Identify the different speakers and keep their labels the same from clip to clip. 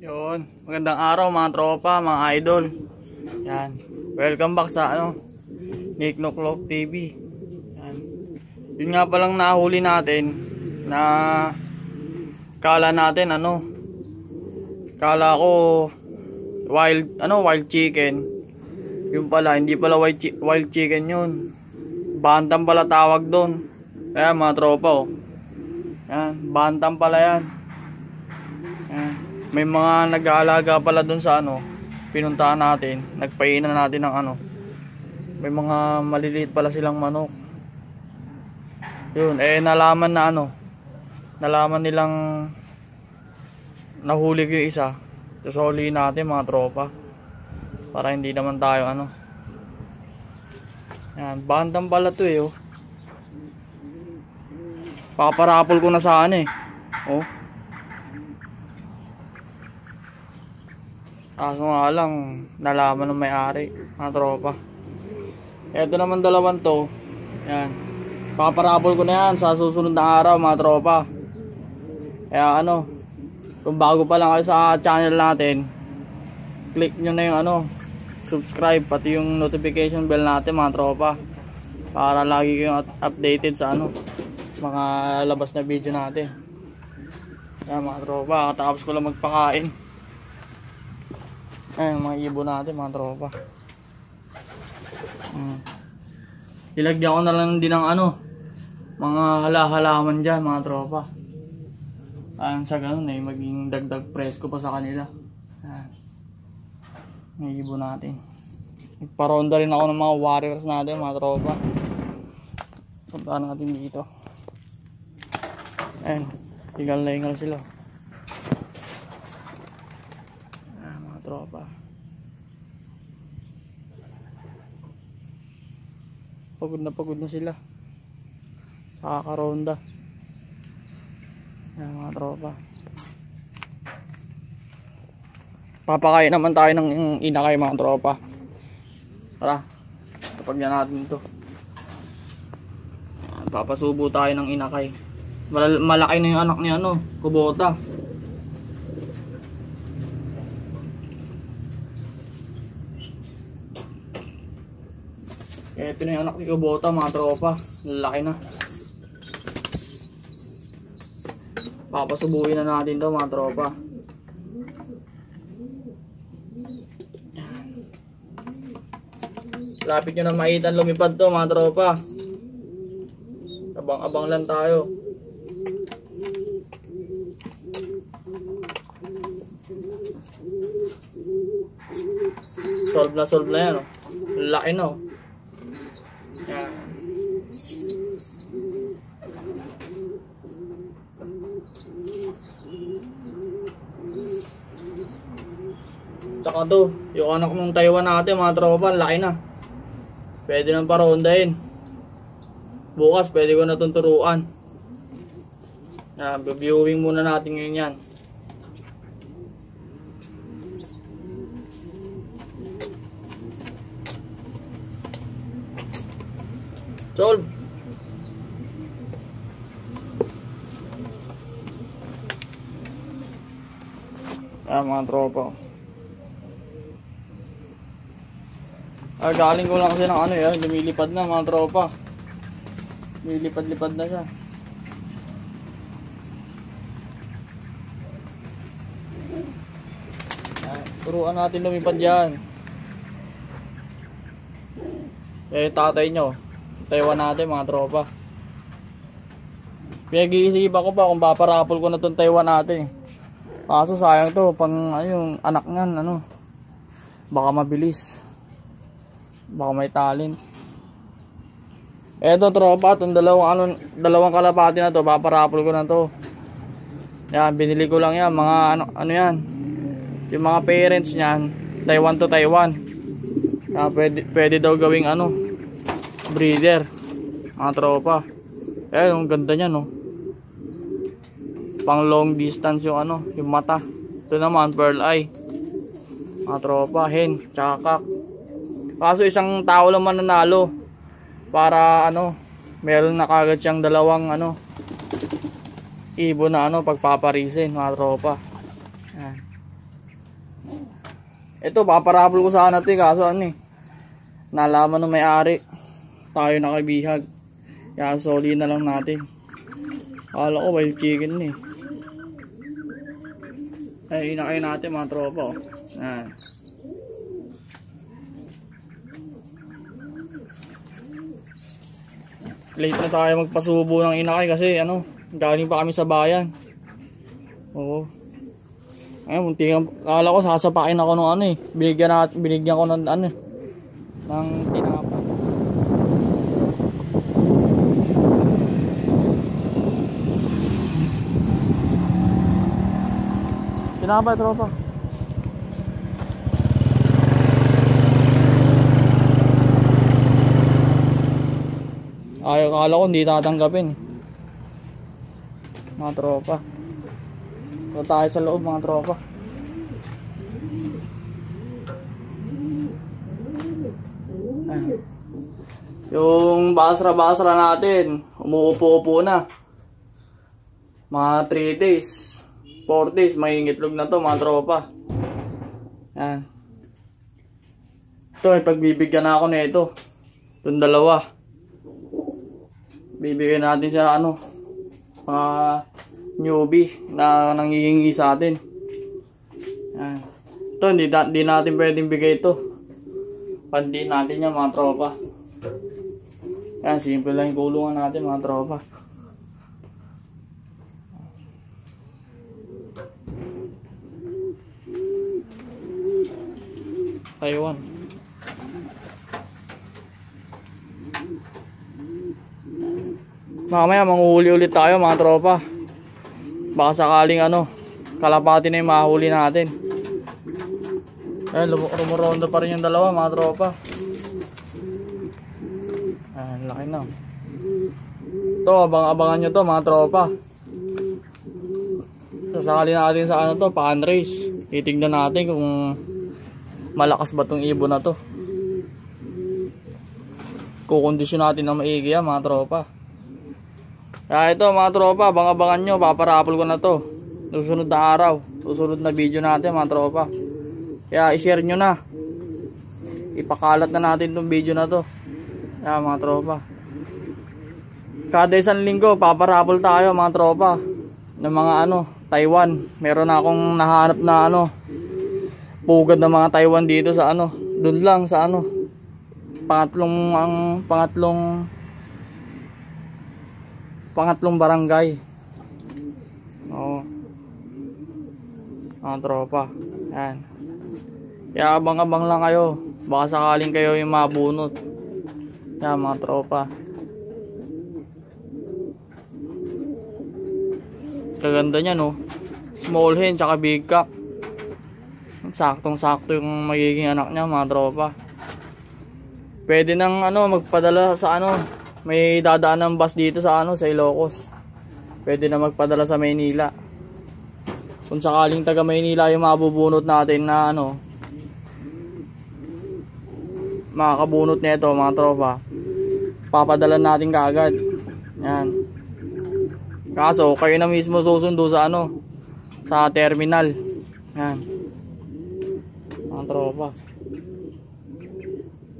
Speaker 1: Yun, magandang araw mga tropa, mga idol. Yan. Welcome back sa Nick Noklok TV. Yan. Yun nga palang nahuli natin na kala natin kala ko wild chicken. Yung pala, hindi pala wild chicken yun. Bantam pala tawag doon. Kaya mga tropa Yan, bantam pala yan. Yan. May mga nag-aalaga pala dun sa pinuntahan natin. Nagpainan natin ng may mga maliliit pala silang manok. Yun, nalaman nilang nahuli ko yung isa. Susuli natin mga tropa. Para hindi naman tayo Yan, bantam pala to Paparapol ko na sana Kaso nga lang, nalaman ng may-ari, mga tropa. Eto naman dalawang to. Yan. Paparapol ko na yan sa susunod na araw, mga tropa. Kaya kung bago pa lang kayo sa channel natin, click nyo na yung subscribe, pati yung notification bell natin, mga tropa. Para lagi kayong updated sa mga labas na video natin. Yan mga tropa, katapos ko lang magpakain. Ayan mga ibon natin mga tropa. Ilagyan ko na lang din ng mga halaman dyan mga tropa. Ayan sa ganun maging dagdag presko pa sa kanila. Ayan. Mga ibon natin. Iparonda rin ako ng mga warriors natin mga tropa. Puntaan natin dito. Ayan. Ingal na ingal sila. Tropa. Pagod na sila. Nakakaronda. Yan mga tropa. Papakain naman tayo ng inakay mga tropa. Tara. Kapag yan natin ito. Papasubo tayo ng inakay. Malaki na yung anak ni Kubota. Ito na yung anak ni Kubota mga tropa. Lalaki na. Papasubuhin na natin to mga tropa. Lapit nyo na maitan lumipad to mga tropa. Abang-abang lang tayo. Solve na yan Lalaki na Yan. Tsaka to, yung anak ng Taiwan natin mga tropa, laki na. Pwede nang parondahin. Bukas pwede ko na itong turuan. Viewing muna natin ngayon yan. Solve. Mga tropa. Galing ko lang kasi ng lumilipad na mga tropa. Lumilipad-lipad na siya. Turuan natin lumipad yan. Tatay nyo Taiwan natin mga tropa. Pinag-iisipan ko pa kung paparapol ko na itong Taiwan natin. Kaso sayang to pang yung anak nyan baka mabilis, baka may talent. Eto tropa, itong dalawang kalapati na to, paparapol ko na to. Yan, binili ko lang yan mga yan, yung mga parents nyan Taiwan to Taiwan. Pwede daw gawing breeder mga tropa. Ang ganda niya pang long distance yung yung mata. Ito naman pearl eye mga tropa, hen, tsaka kak. Kaso isang tao lang mananalo para meron na kagad siyang dalawang ibon na pagpaparisin mga tropa. Yan. Ito, paparapol ko sana ito kaso ano nalaman ng may-ari. Tayo nakabihag. Kaya soli na lang natin. Akala ko wild chicken Ay, inakain natin mga tropa Yan. Late na tayo magpasubo ng inakay kasi galing pa kami sa bayan. Oo. Ayun, akala ko sasapakin ako ng binigyan ko ng ng tinapay. Tinapay, tropa. Akala ko hindi tatanggapin. Mga tropa. Ito tayo sa loob mga tropa. Yung basra-basra natin, umuupo-upo na. Mga 3 days, 4 days, may itlog na to mga tropa. Yan. Ito, pagbibigyan na ako nito. Itong dalawa. Bibigyan natin siya mga newbie na nangihingi sa atin. Yan. Ito, hindi natin pwedeng bigay ito. Pandiin natin yan mga tropa. Yan, simple lang yung kulungan natin mga tropa. Taiwan. Mamaya manguhuli ulit tayo mga tropa. Baka sakaling kalapati na yung mahuli natin. Rumurondo pa rin yung dalawa mga tropa. Laki na. Ito, abang-abangan nyo to mga tropa. Sasakali natin sa pan race. Titignan natin kung malakas ba tong ibon na to. Kukondisyon natin na maigi mga tropa. Kaya ito mga tropa, abang-abangan nyo. Paparapol ko na to susunod na araw, susunod na video natin mga tropa. Kaya i-share nyo na. Ipakalat na natin tong video na to. Kaya mga tropa, kada isang linggo paparapol tayo mga tropa ng mga Taiwan. Meron akong nahanap na pugad ng mga Taiwan dito sa dun lang sa pangatlong barangay. Oo. Mga tropa. Yan. Kaya abang-abang lang kayo. Baka sakaling kayo yung mabunot. Yan mga tropa. Kaganda niya small hen tsaka big cock. Saktong-sakto yung magiging anak niya mga tropa. Pwede nang magpadala sa may dadaan ng bus dito sa sa Ilocos. Pwede na magpadala sa Maynila. Kung sakaling taga Maynila yung mabubunot natin na makakabunot nito mga tropa, papadala natin kaagad. Yan. Kaso kayo na mismo susundo sa sa terminal. Yan. Mga tropa.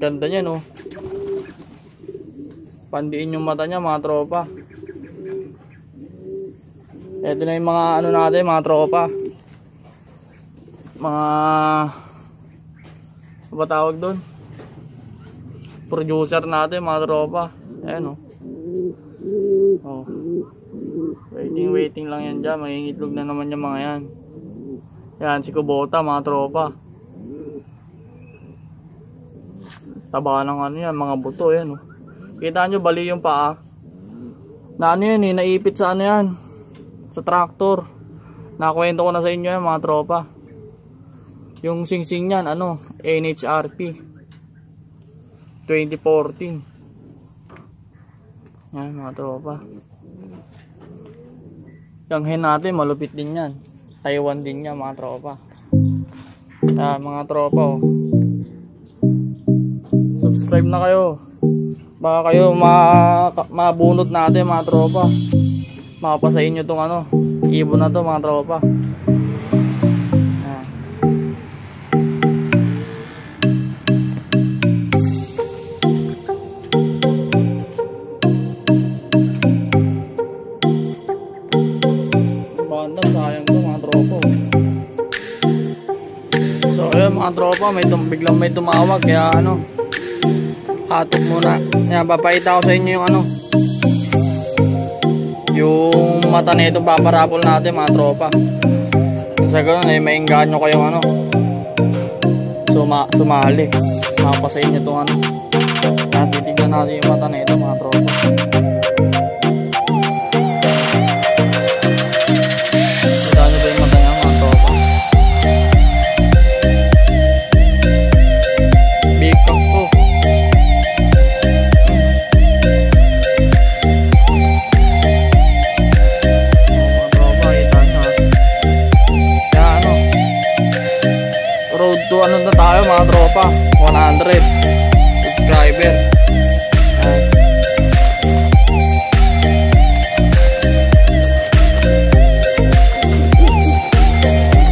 Speaker 1: Ganda niya Pandiin yung mata niya mga tropa. Ito na yung mga natin mga tropa. Mga ba tawag doon? Producer natin mga tropa. Ayan oh. Waiting lang yan dyan. Mangingitlog na naman yung mga yan. Yan si Kubota mga tropa. Taba ng yan, mga buto yan Kita nyo bali yung paa. Na yan naipit sa yan. Sa traktor. Nakwento ko na sa inyo yan mga tropa. Yung singsing yan NHRP 2014. Yan mga tropa. Yung hen natin malupit din yan. Taiwan din yan mga tropa. Mga tropa subscribe na kayo. Baka kayo mabunot natin mga tropa. Makapasain nyo tong ibon na to mga tropa. tropa, biglang may tumawag, kaya ano, hatop muna. Yan, papakita ko sa inyo yung ano, yung mata na itong paparapol natin mga tropa. Sa ganun ay maingganyo kayong ano, sumali. Mapa sa inyo itong ano. Titignan natin yung mata na ito mga tropa. So ano na tayo mga tropa, 100 subscriber.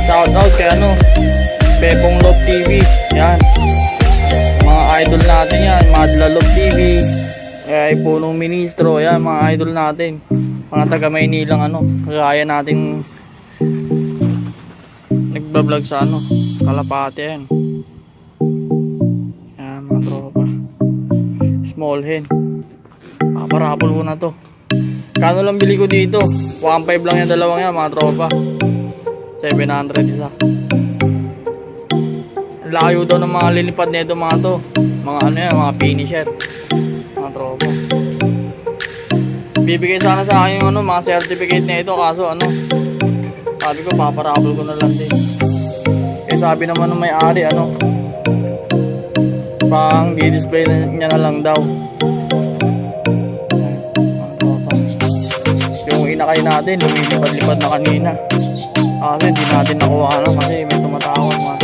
Speaker 1: Shout out kay ano, Pepong Love TV. Yan, mga idol natin yan, Madla Love TV, ay Punong Ministro. Yan, mga idol natin, mga taga Maynilang ano, kagaya nating nagbablog sa ano, Kalapate. Yan, yan mga tropa, small hen. Paparapol ko na to. Kano lang bili ko dito? 1.5 lang yung dalawang yan mga tropa, 700 isa. Layo daw ng mga lilipad nito mga to, mga ano yan, mga finisher mga tropa. Bibigay sana sa akin yung ano, mga certificate na ito, kaso ano, sabi ko paparapol ko na lang din. Eh sabi naman ng may-ari ano, pang di-display niya na lang daw. Yung inakay natin lumilipad-lipad na kanina, kasi hindi natin nakuha ano, kasi may tumatawag mga